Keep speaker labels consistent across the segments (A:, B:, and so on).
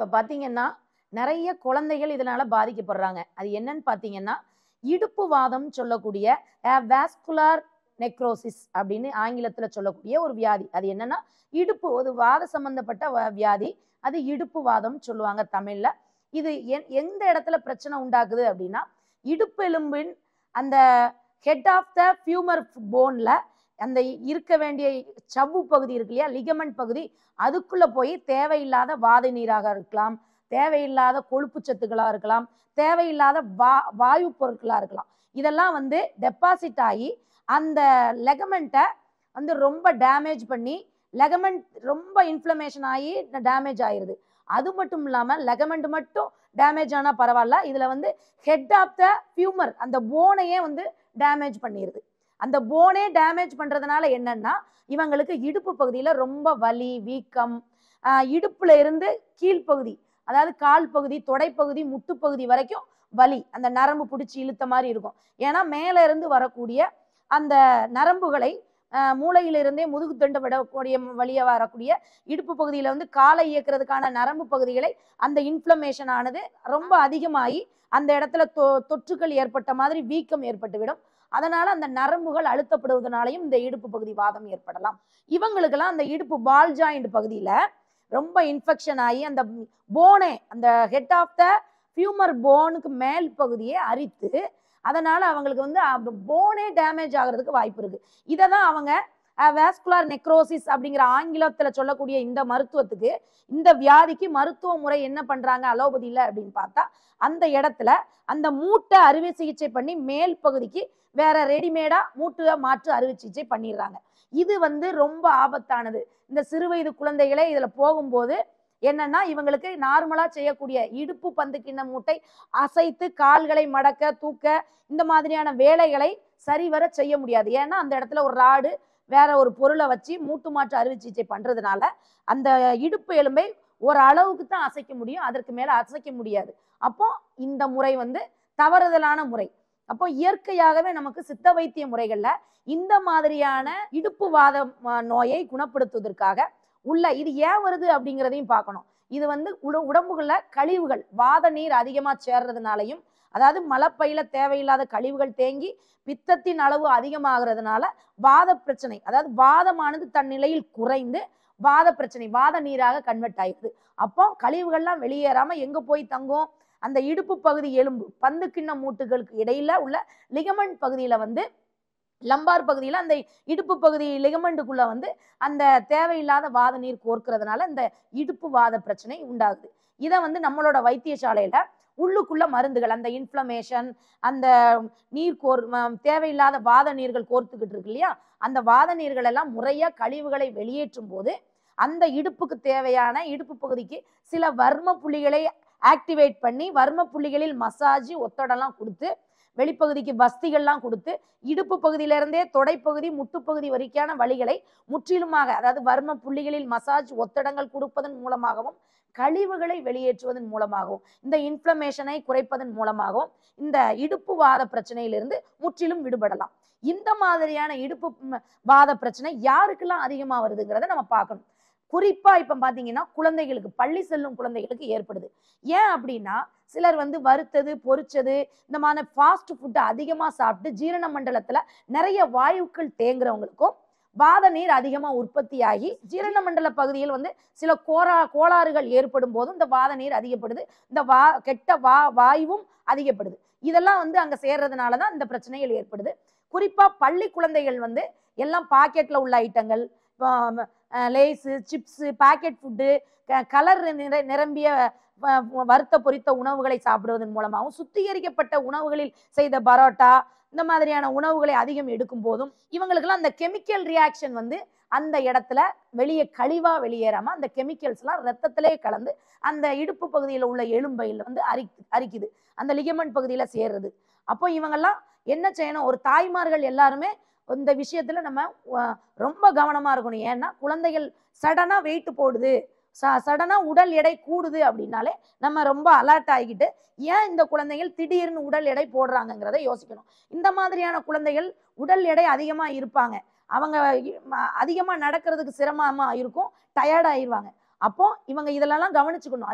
A: இப்ப பார்த்தீங்கன்னா, நெறைய குழந்தைகள் இதனால பாதிக்கப்படுறாங்க. அது என்னன்னு பார்த்தீங்கன்னா, இடுப்பு வாதம்னு சொல்லக்கூடிய வாஸ்குலர் நெக்ரோசிஸ் அப்படின்னு ஆங்கிலத்தில சொல்லக்கூடிய ஒரு வியாதி. அது என்னன்னா, இடுப்பு ஒரு வாத சம்பந்தப்பட்ட வியாதி. அது இடுப்பு வாதம்னு சொல்லுவாங்க தமிழ்ல. இது எந்த இடத்துல பிரச்சனை உண்டாக்குது அப்படின்னா, இடுப்பு எலும்பின் அந்த ஹெட் ஆஃப் த ஃபியூமர் போன்ல அந்த இருக்க வேண்டிய சவ்வு பகுதி இருக்கு இல்லையா? லிகமெண்ட் பகுதி அதுக்குள்ள போய் தேவையில்லாத வாத நீராக இருக்கலாம், தேவையில்லாத கொழுப்பு சத்துக்களா இருக்கலாம், தேவையில்லாத வாயு பொருட்களா இருக்கலாம். இதெல்லாம் வந்து டெபாசிட் ஆகி அந்த லெகமெண்ட்டை வந்து ரொம்ப டேமேஜ் பண்ணி லெகமெண்ட் ரொம்ப இன்ஃப்ளமேஷன் ஆகி டேமேஜ் ஆயிருது. அது மட்டும் இல்லாம லெகமெண்ட் மட்டும் டேமேஜ் ஆனா பரவாயில்ல. இதுல வந்து ஹெட் ஆஃப் த ஃபியூமர் அந்த போனையே வந்து டேமேஜ் பண்ணிருது. அந்த போனே டேமேஜ் பண்றதுனால என்னன்னா, இவங்களுக்கு இடுப்பு பகுதியில ரொம்ப வலி, வீக்கம், இடுப்புல இருந்து கீழ்ப்பகுதி, அதாவது கால் பகுதி, தொடைப்பகுதி, முட்டுப்பகுதி வரைக்கும் வலி. அந்த நரம்பு பிடிச்சி இழுத்த மாதிரி இருக்கும். ஏன்னா மேல இருந்து வரக்கூடிய அந்த நரம்புகளை மூளையிலிருந்தே முதுகு தண்டு விடக்கூடிய வழியா வரக்கூடிய இடுப்பு பகுதியில வந்து காலை இயக்கிறதுக்கான நரம்பு பகுதிகளை அந்த இன்ஃப்ளமேஷன் ஆனது ரொம்ப அதிகமாகி அந்த இடத்துல தொற்றுக்கள் ஏற்பட்ட மாதிரி வீக்கம் ஏற்பட்டுவிடும். அதனால அந்த நரம்புகள் அழுத்தப்படுவதனாலையும் இந்த இடுப்பு பகுதி வாதம் ஏற்படலாம். இவங்களுக்கெல்லாம் அந்த இடுப்பு பால் ஜாயிண்ட் பகுதியில ரொம்ப இன்ஃபெக்ஷன் ஆகி அந்த போனே அந்த ஹெட் ஆஃப் த ஃபியூமர் போனுக்கு மேல் பகுதியே அரித்து அதனால அவங்களுக்கு வந்து போனே டேமேஜ் ஆகிறதுக்கு வாய்ப்பு இருக்கு. இதை தான் அவங்க வாஸ்குலர் நெக்ரோசிஸ் அப்படிங்கிற ஆங்கிலத்துல சொல்லக்கூடிய இந்த மருத்துவத்துக்கு, இந்த வியாதிக்கு மருத்துவ முறை என்ன பண்றாங்க அலோபதியில அப்படின்னு பார்த்தா, அந்த இடத்துல அந்த மூட்டை அறுவை சிகிச்சை பண்ணி மேல் பகுதிக்கு வேற ரெடிமேடா மூட்டு மாற்று அறுவை சிகிச்சை பண்ணிடுறாங்க. இது வந்து ரொம்ப ஆபத்தானது. இந்த சிறுவயது குழந்தைகளே இதுல போகும்போது என்னன்னா, இவங்களுக்கு நார்மலா செய்யக்கூடிய இடுப்பு பந்து கிண்ண மூட்டை அசைத்து கால்களை மடக்க தூக்க இந்த மாதிரியான வேலைகளை சரிவர செய்ய முடியாது. ஏன்னா அந்த இடத்துல ஒரு ராடு வேற ஒரு பொருளை வச்சு மூட்டு மாற்று அறுவை சிகிச்சை பண்றதுனால அந்த இடுப்பு எலும்பை ஒரு அளவுக்கு தான் அசைக்க முடியும், அதற்கு மேல அசைக்க முடியாது. அப்போ இந்த முறை வந்து தவறுதலான முறை. அப்போ இயற்கையாகவே நமக்கு சித்த வைத்திய முறைகள்ல இந்த மாதிரியான இடுப்பு வாத நோயை குணப்படுத்துவதற்காக உள்ள இது ஏன் வருது அப்படிங்கிறதையும் பார்க்கணும். இது வந்து உடம்புகள்ல கழிவுகள் வாத நீர் அதிகமா சேர்றதுனாலையும், அதாவது மலப்பையில தேவையில்லாத கழிவுகள் தேங்கி பித்தத்தின் அளவு அதிகமாகிறதுனால வாத பிரச்சனை, அதாவது வாதமானது தன் நிலையில் குறைந்து வாத பிரச்சனை வாத நீராக கன்வெர்ட் ஆயிடுது. அப்போ கழிவுகள்லாம் வெளியேறாம எங்க போய் தங்கும்? அந்த இடுப்பு பகுதி எலும்பு பந்து கிண்ண மூட்டுகளுக்கு இடையில உள்ள லிகமெண்ட் பகுதியில வந்து லம்பார் பகுதியில அந்த இடுப்பு பகுதி லிகமெண்டுக்குள்ள வந்து அந்த தேவையில்லாத வாத நீர் கோர்க்கிறதுனால இந்த இடுப்பு வாத பிரச்சனை உண்டாகுது. இதை வந்து நம்மளோட வைத்தியசாலையில உள்ளுக்குள்ள மருந்துகள் அந்த இன்ஃப்ளமேஷன் அந்த நீர் தேவையில்லாத வாத நீர்கள் கோர்த்துக்கிட்டு இருக்கு இல்லையா, அந்த வாத நீர்கள் எல்லாம் முறையா கழிவுகளை வெளியேற்றும் போது அந்த இடுப்புக்கு தேவையான இடுப்பு பகுதிக்கு சில வர்ம புள்ளிகளை ஆக்டிவேட் பண்ணி வர்ம புள்ளிகளில் மசாஜ் ஒத்தடெல்லாம் கொடுத்து வெளிப்பகுதிக்கு வஸ்திகள்லாம் கொடுத்து இடுப்பு பகுதியிலிருந்தே தொடைப்பகுதி முட்டுப்பகுதி வரைக்கான வலிகளை முற்றிலுமாக, அதாவது வர்ம புள்ளிகளில் மசாஜ் ஒத்தடங்கள் கொடுப்பதன் மூலமாகவும் கழிவுகளை வெளியேற்றுவதன் மூலமாகவும் இந்த இன்ஃப்ளமேஷனை குறைப்பதன் மூலமாகவும் இந்த இடுப்பு வாத பிரச்சனையிலிருந்து முற்றிலும் விடுபடலாம். இந்த மாதிரியான இடுப்பு வாத பிரச்சனை யாருக்கெல்லாம் அதிகமா வருதுங்கிறத நம்ம பார்க்கணும். குறிப்பா இப்ப பாத்தீங்கன்னா குழந்தைகளுக்கு, பள்ளி செல்லும் குழந்தைகளுக்கு ஏற்படுது. ஏன் அப்படின்னா சிலர் வந்து வறுத்தது பொரிச்சது இந்த மாதிரி ஃபாஸ்ட் ஃபுட் அதிகமா சாப்பிட்டு ஜீரண மண்டலத்துல நிறைய வாயுக்கள் தேங்குறவங்களுக்கும் வாத நீர் அதிகமா உற்பத்தியாகி ஜீரண மண்டல பகுதியில் வந்து சில கோளாறுகள் ஏற்படும் போதும் இந்த வாத நீர் அதிகப்படுது, இந்த கெட்ட வாயுவும் அதிகப்படுது. இதெல்லாம் வந்து அங்க சேர்றதுனாலதான் இந்த பிரச்சனைகள் ஏற்படுது. குறிப்பா பள்ளி குழந்தைகள் வந்து எல்லாம் பாக்கெட்ல உள்ள ஐட்டங்கள், Lay's chips packet food colour நிரம்பிய வறுத்த பொரித்த உணவுகளை சாப்பிடுவதன் மூலமாகவும் சுத்திகரிக்கப்பட்ட உணவுகளில் செய்த பரோட்டா இந்த மாதிரியான உணவுகளை அதிகம் எடுக்கும் போதும் இவங்களுக்கெல்லாம் அந்த கெமிக்கல் ரியாக்ஷன் வந்து அந்த இடத்துல வெளியே கழிவா வெளியேறாம அந்த கெமிக்கல்ஸ் எல்லாம் ரத்தத்திலே கலந்து அந்த இடுப்பு பகுதியில் உள்ள எலும்பையில் வந்து அரிக்குது, அந்த லிகமெண்ட் பகுதியில சேர்றது. அப்போ இவங்கெல்லாம் என்ன செய்யணும்? ஒரு தாய்மார்கள் எல்லாருமே இந்த விஷயத்துல நம்ம ரொம்ப கவனமா இருக்கணும். ஏன்னா குழந்தைகள் சடனா வெயிட் போடுது, சடனா உடல் எடை கூடுது அப்படின்னாலே நம்ம ரொம்ப அலர்ட் ஆகிக்கிட்டு ஏன் இந்த குழந்தைகள் திடீர்னு உடல் எடை போடுறாங்கிறத யோசிக்கணும். இந்த மாதிரியான குழந்தைகள் உடல் எடை அதிகமா இருப்பாங்க, அவங்க அதிகமா நடக்கிறதுக்கு சிரமமா இருக்கும், டயர்ட் ஆயிடுவாங்க. அப்போ இவங்க இதெல்லாம் கவனிச்சுக்கணும்.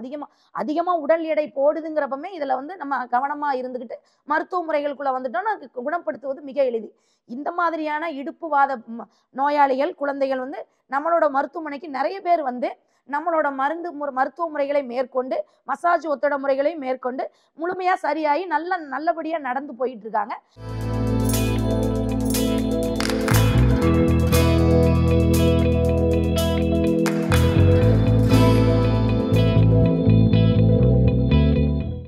A: அதிகமா உடல் எடை போடுதுங்கிறப்பமே இதுல வந்து நம்ம கவனமா இருந்துகிட்டு மருத்துவ முறைகளுக்குள்ள வந்துட்டோம்னா குணப்படுத்துவது மிக எளிது. இந்த மாதிரியான இடுப்புவாத நோயாளிகள் குழந்தைகள் வந்து நம்மளோட மருத்துவமனைக்கு நிறைய பேர் வந்து நம்மளோட மருத்துவ முறைகளை மேற்கொண்டு மசாஜ் ஒத்தட முறைகளை மேற்கொண்டு முழுமையா சரியாகி நல்லபடியா நடந்து போயிட்டு இருக்காங்க.